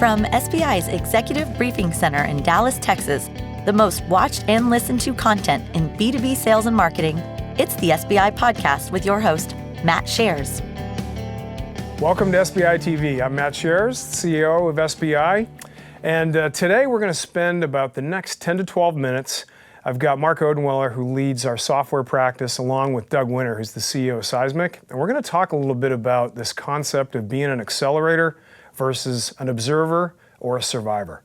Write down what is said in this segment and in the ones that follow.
From SBI's Executive Briefing Center in Dallas, Texas, the most watched and listened to content in B2B sales and marketing, it's the SBI Podcast with your host, Matt Shares. Welcome to SBI TV. I'm Matt Shares, CEO of SBI, and today we're going to spend about the next 10 to 12 minutes. I've got Marc Odenweller, who leads our software practice, along with Doug Winter, who's the CEO of Seismic, and we're going to talk a little bit about this concept of being an accelerator versus an observer or a survivor.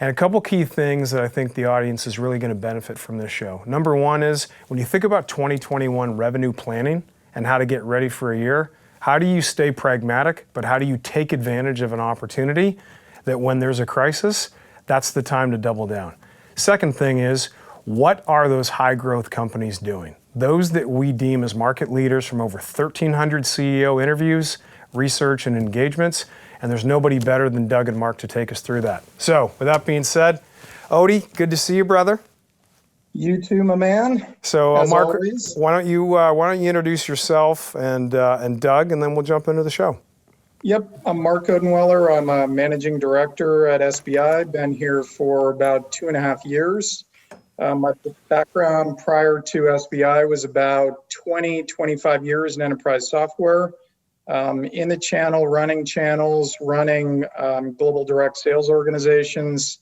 And a couple key things that I think the audience is really going to benefit from this show. Number one is, when you think about 2021 revenue planning and how to get ready for a year, how do you stay pragmatic, but how do you take advantage of an opportunity that when there's a crisis, that's the time to double down? Second thing is, what are those high growth companies doing? Those that we deem as market leaders from over 1,300 CEO interviews, research, and engagements. And there's nobody better than Doug and Marc to take us through that. So with that being said, Odie, good to see you, brother. You too, my man. So Marc, always. why don't you introduce yourself and Doug, and then we'll jump into the show. Yep, I'm Marc Odenweller. I'm a managing director at SBI. Been here for about 2.5 years. My background prior to SBI was about 25 years in enterprise software. In the channel, running channels, running global direct sales organizations.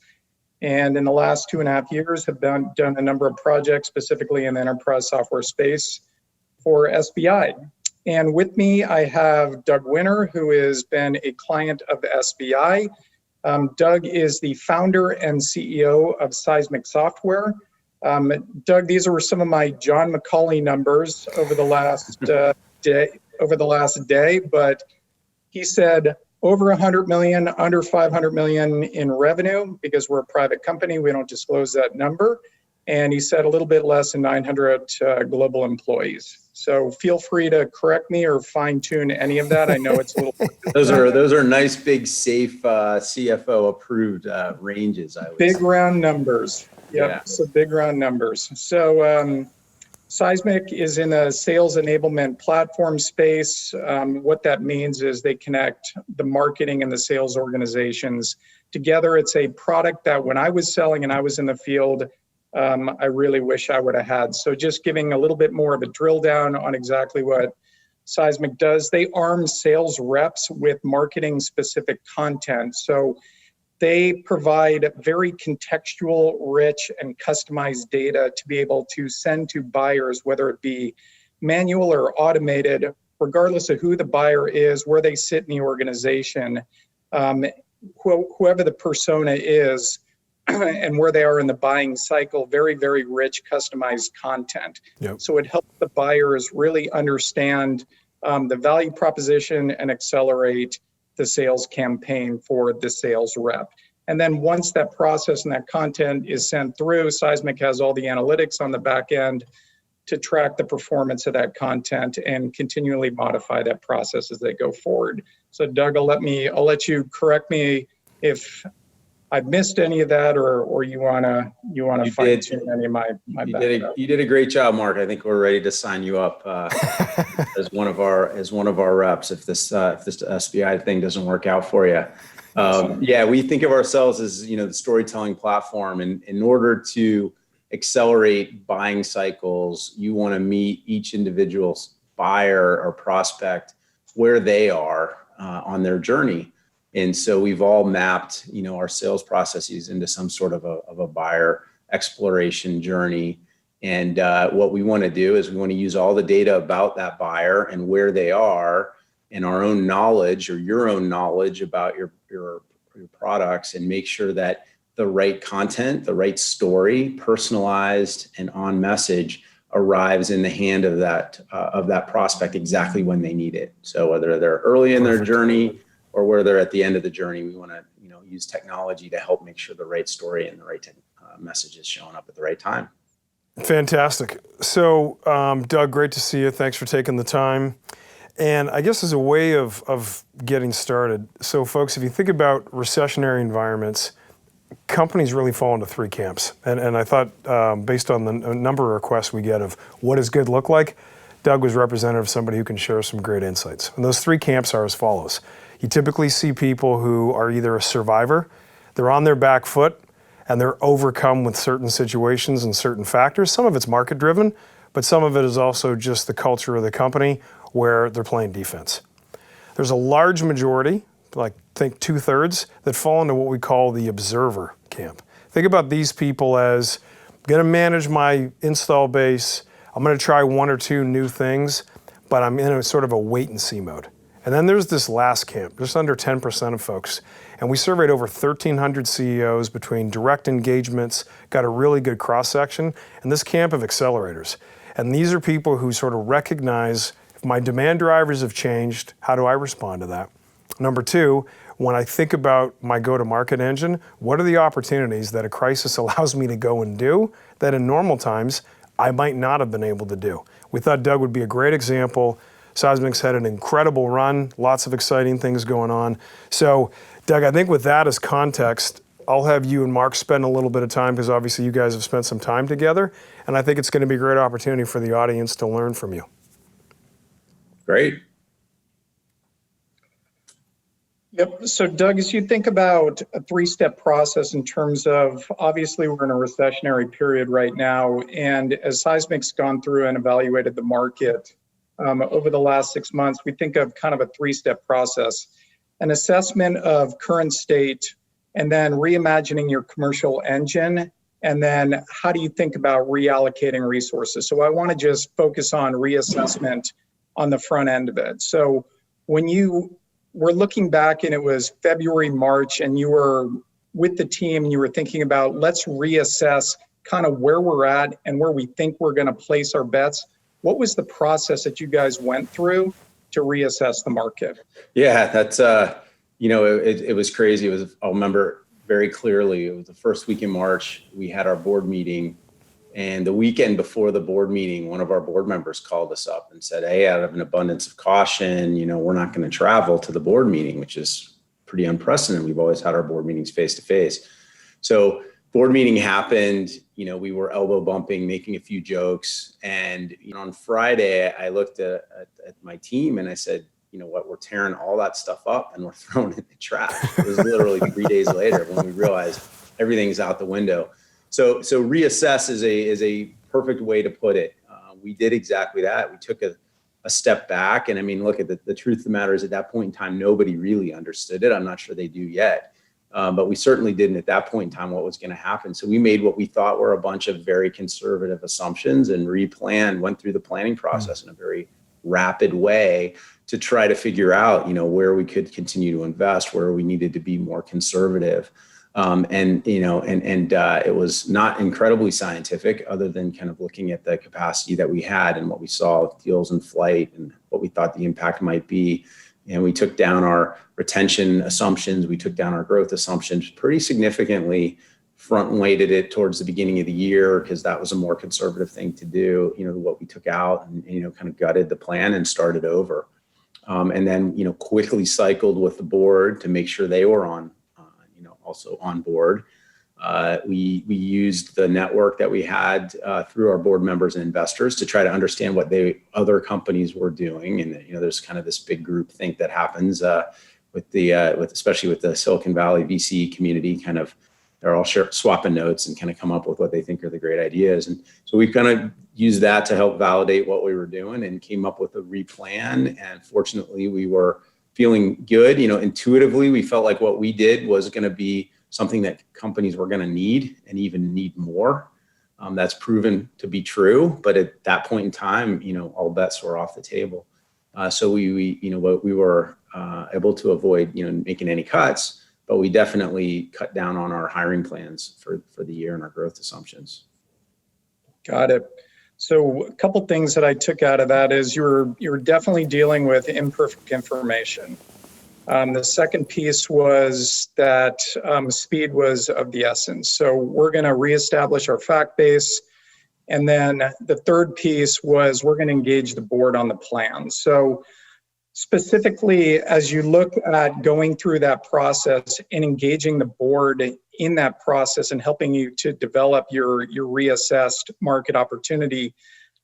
And in the last 2.5 years have done a number of projects specifically in the enterprise software space for SBI. And with me, I have Doug Winter, who has been a client of SBI. Doug is the founder and CEO of Seismic Software. Doug, these are some of my John McCauley numbers over the last day, but he said over 100 million, under 500 million in revenue, because we're a private company, we don't disclose that number. And he said a little bit less than 900 global employees. So feel free to correct me or fine tune any of that. I know it's a little. Those are nice, big, safe CFO approved ranges. I would big say. Round numbers. Yep. Yeah. So big round numbers. So Seismic is in a sales enablement platform space. What that means is they connect the marketing and the sales organizations together. It's a product that when I was selling and I was in the field, I really wish I would have had. So just giving a little bit more of a drill down on exactly what Seismic does. They arm sales reps with marketing specific content. So they provide very contextual, rich, and customized data to be able to send to buyers, whether it be manual or automated, regardless of who the buyer is, where they sit in the organization, whoever the persona is, and where they are in the buying cycle. Very, very rich, customized content. Yep. So it helps the buyers really understand the value proposition and accelerate the sales campaign for the sales rep. And then once that process and that content is sent through, Seismic has all the analytics on the back end to track the performance of that content and continually modify that process as they go forward. So Doug, I'll let you correct me if I've missed any of that, or you wanna fine tune any of my background. You did a great job, Marc. I think we're ready to sign you up as one of our reps if this SBI thing doesn't work out for you. Yeah, we think of ourselves as the storytelling platform, and in order to accelerate buying cycles, you want to meet each individual's buyer or prospect where they are on their journey. And so we've all mapped, our sales processes into some sort of a buyer exploration journey. And what we want to do is we want to use all the data about that buyer and where they are, and our own knowledge or your own knowledge about your products, and make sure that the right content, the right story, personalized and on message, arrives in the hand of that prospect exactly when they need it. So whether they're early in their journey or where they're at the end of the journey, we want to use technology to help make sure the right story and the right message is showing up at the right time. Fantastic. So Doug, great to see you. Thanks for taking the time. And I guess as a way of getting started, so folks, if you think about recessionary environments, companies really fall into three camps. And I thought, based on the number of requests we get of what does good look like, Doug was representative of somebody who can share some great insights. And those three camps are as follows. You typically see people who are either a survivor, they're on their back foot, and they're overcome with certain situations and certain factors. Some of it's market driven, but some of it is also just the culture of the company where they're playing defense. There's a large majority, like think 2/3, that fall into what we call the observer camp. Think about these people as, I'm gonna manage my install base, I'm gonna try one or two new things, but I'm in a sort of a wait and see mode. And then there's this last camp, just under 10% of folks. And we surveyed over 1,300 CEOs between direct engagements, got a really good cross-section, and this camp of accelerators. And these are people who sort of recognize, if my demand drivers have changed, how do I respond to that? Number two, when I think about my go-to-market engine, what are the opportunities that a crisis allows me to go and do that in normal times I might not have been able to do? We thought Doug would be a great example. Seismic's had an incredible run, lots of exciting things going on. So, Doug, I think with that as context, I'll have you and Marc spend a little bit of time, because obviously you guys have spent some time together, and I think it's going to be a great opportunity for the audience to learn from you. Great. Yep. So Doug, as you think about a three-step process in terms of, obviously we're in a recessionary period right now, and as Seismic's gone through and evaluated the market over the last 6 months, we think of kind of a three-step process: an assessment of current state, and then reimagining your commercial engine, and then how do you think about reallocating resources? So I want to just focus on reassessment on the front end of it. So when you were looking back and it was February, March, and you were with the team and you were thinking about, let's reassess kind of where we're at and where we think we're going to place our bets, what was the process that you guys went through to reassess the market? Yeah, that's, it was crazy. I'll remember very clearly, it was the first week in March, we had our board meeting, and the weekend before the board meeting, one of our board members called us up and said, hey, out of an abundance of caution, we're not going to travel to the board meeting, which is pretty unprecedented. We've always had our board meetings face to face. So board meeting happened, we were elbow bumping, making a few jokes. And on Friday, I looked at my team and I said, you know what, we're tearing all that stuff up and we're throwing it in the trash. It was literally 3 days later when we realized everything's out the window. So reassess is a perfect way to put it. We did exactly that. We took a step back, and I mean, look, at the truth of the matter is, at that point in time, nobody really understood it. I'm not sure they do yet, but we certainly didn't at that point in time what was going to happen. So we made what we thought were a bunch of very conservative assumptions and went through the planning process in a very rapid way to try to figure out, where we could continue to invest, where we needed to be more conservative. It was not incredibly scientific, other than kind of looking at the capacity that we had and what we saw with deals in flight and what we thought the impact might be. And we took down our retention assumptions. We took down our growth assumptions pretty significantly, front-weighted it towards the beginning of the year, because that was a more conservative thing to do, what we took out, and, kind of gutted the plan and started over. And then, quickly cycled with the board to make sure they were also on board. We used the network that we had through our board members and investors to try to understand what other companies were doing. And there's kind of this big group think that happens especially with the Silicon Valley VC community. Kind of, they're all swapping notes and kind of come up with what they think are the great ideas. And so we kind of used that to help validate what we were doing and came up with a replan. And fortunately, we were feeling good. Intuitively, we felt like what we did was going to be something that companies were going to need, and even need more. That's proven to be true. But at that point in time, all bets were off the table. So we were able to avoid, making any cuts, but we definitely cut down on our hiring plans for the year and our growth assumptions. Got it. So a couple things that I took out of that is you're definitely dealing with imperfect information. The second piece was that speed was of the essence. So we're going to reestablish our fact base. And then the third piece was we're going to engage the board on the plan. So specifically, as you look at going through that process and engaging the board in that process and helping you to develop your reassessed market opportunity,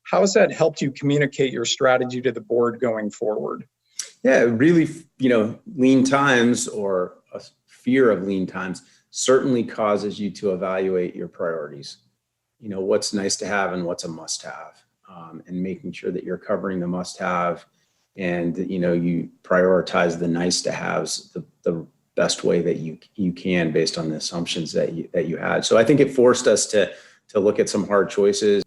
how has that helped you communicate your strategy to the board going forward? Yeah, really, lean times or a fear of lean times certainly causes you to evaluate your priorities. What's nice to have and what's a must have, and making sure that you're covering the must have, and you prioritize the nice to haves the best way that you can based on the assumptions that you had. So I think it forced us to look at some hard choices.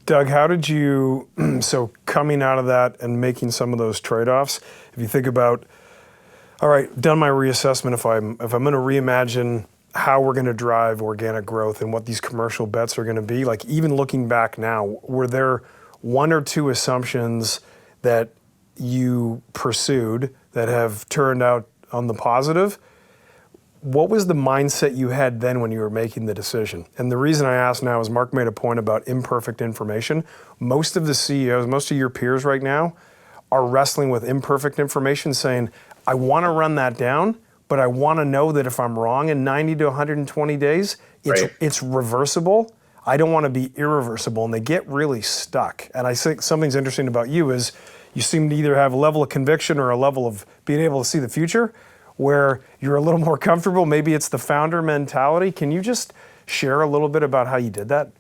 Doug, how did you, so coming out of that and making some of those trade-offs, if you think about, all right, done my reassessment, if I'm going to reimagine how we're going to drive organic growth and what these commercial bets are going to be, like even looking back now, were there one or two assumptions that you pursued that have turned out on the positive? What was the mindset you had then when you were making the decision? And the reason I ask now is Marc made a point about imperfect information. Most of the CEOs, most of your peers right now are wrestling with imperfect information, saying, I want to run that down, but I want to know that if I'm wrong in 90 to 120 days, it's reversible. I don't want to be irreversible, and they get really stuck. And I think something's interesting about you is you seem to either have a level of conviction or a level of being able to see the future where you're a little more comfortable. Maybe it's the founder mentality. Can you just share a little bit about how you did that?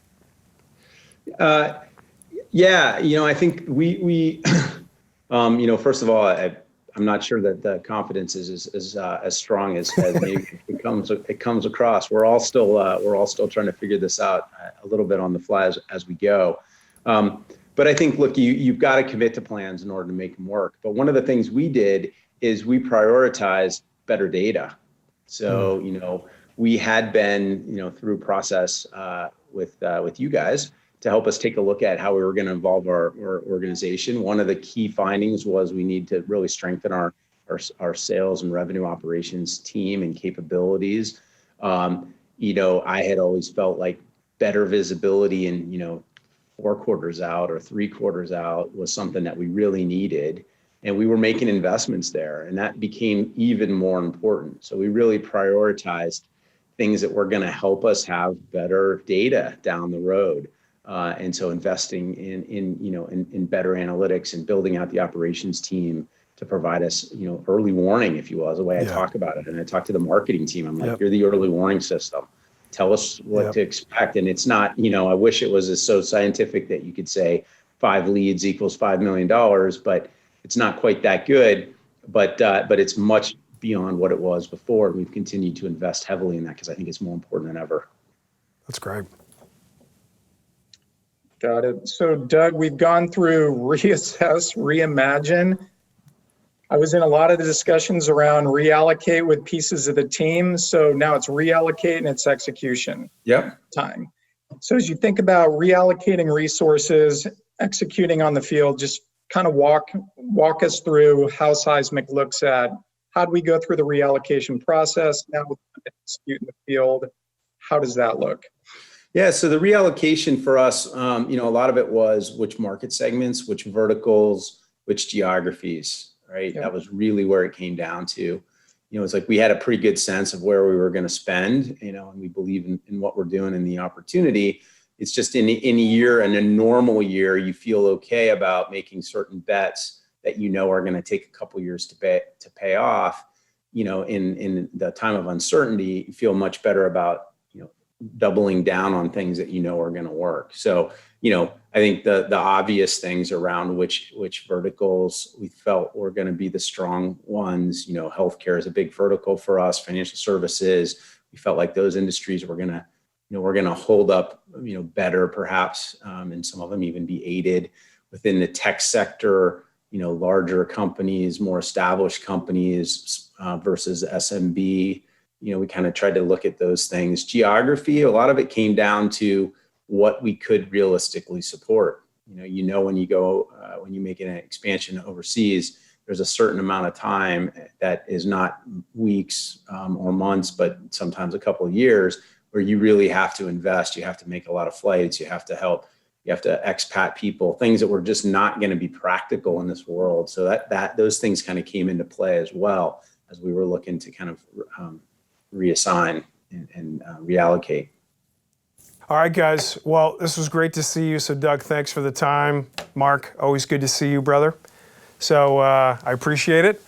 Yeah, I think we first of all, I'm not sure that the confidence is as strong as maybe it comes across. We're all still trying to figure this out a little bit on the fly as we go. But I think, look, you've got to commit to plans in order to make them work. But one of the things we did is we prioritized better data. So, we had been, through process with you guys to help us take a look at how we were going to evolve our organization. One of the key findings was we need to really strengthen our sales and revenue operations team and capabilities. I had always felt like better visibility in, 4 quarters out or 3 quarters out was something that we really needed. And we were making investments there, and that became even more important. So we really prioritized things that were going to help us have better data down the road. And so investing in better analytics and building out the operations team to provide us, early warning, if you will, is the way I talk about it. And I talk to the marketing team. I'm like, you're the early warning system. Tell us what to expect. And it's not, I wish it was so scientific that you could say 5 leads equals $5 million, but it's not quite that good. But it's much beyond what it was before. We've continued to invest heavily in that because I think it's more important than ever. That's great. Got it. So Doug, we've gone through reassess, reimagine. I was in a lot of the discussions around reallocate with pieces of the team. So now it's reallocate and it's execution time. So as you think about reallocating resources, executing on the field, just kind of walk us through how Seismic looks at how do we go through the reallocation process now with execute in the field. How does that look? Yeah, so the reallocation for us, a lot of it was which market segments, which verticals, which geographies, right? That was really where it came down to. It's like we had a pretty good sense of where we were going to spend, and we believe in what we're doing and the opportunity. It's just in a normal year, you feel okay about making certain bets that are going to take a couple years to pay off. In the time of uncertainty, you feel much better about doubling down on things that are going to work. So, I think the obvious things around which verticals we felt were going to be the strong ones. Healthcare is a big vertical for us. Financial services, we felt like those industries were going to hold up, better perhaps, and some of them even be aided. Within the tech sector, larger companies, more established companies versus SMB. We kind of tried to look at those things. Geography, a lot of it came down to what we could realistically support. When you make an expansion overseas, there's a certain amount of time that is not weeks or months, but sometimes a couple of years where you really have to invest. You have to make a lot of flights. You have to expat people, things that were just not going to be practical in this world. So that those things kind of came into play as well as we were looking to kind of reassign and reallocate. All right, guys. Well, this was great to see you. So Doug, thanks for the time. Marc, always good to see you, brother. So I appreciate it.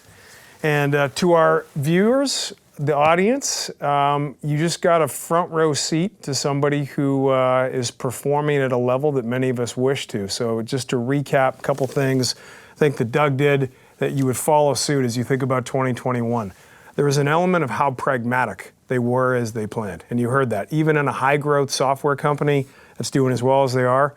And to our viewers, the audience, you just got a front row seat to somebody who is performing at a level that many of us wish to. So just to recap a couple things, I think that Doug did, that you would follow suit as you think about 2021. There was an element of how pragmatic they were as they planned. And you heard that. Even in a high growth software company that's doing as well as they are,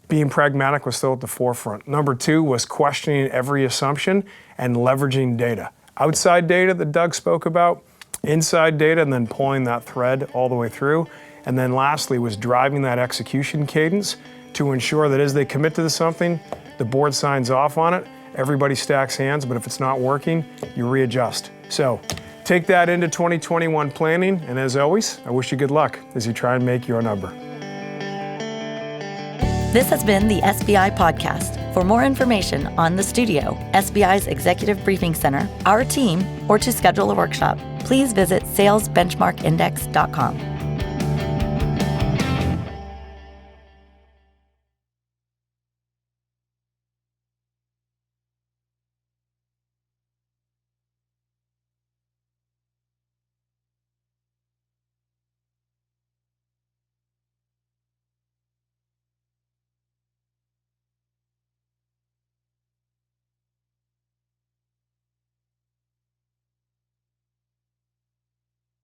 being pragmatic was still at the forefront. Number two was questioning every assumption and leveraging data. Outside data that Doug spoke about, inside data, and then pulling that thread all the way through. And then lastly was driving that execution cadence to ensure that as they commit to something, the board signs off on it, everybody stacks hands, but if it's not working, you readjust. So take that into 2021 planning, and as always, I wish you good luck as you try and make your number. This has been the SBI Podcast. For more information on the studio, SBI's Executive Briefing Center, our team, or to schedule a workshop, please visit salesbenchmarkindex.com.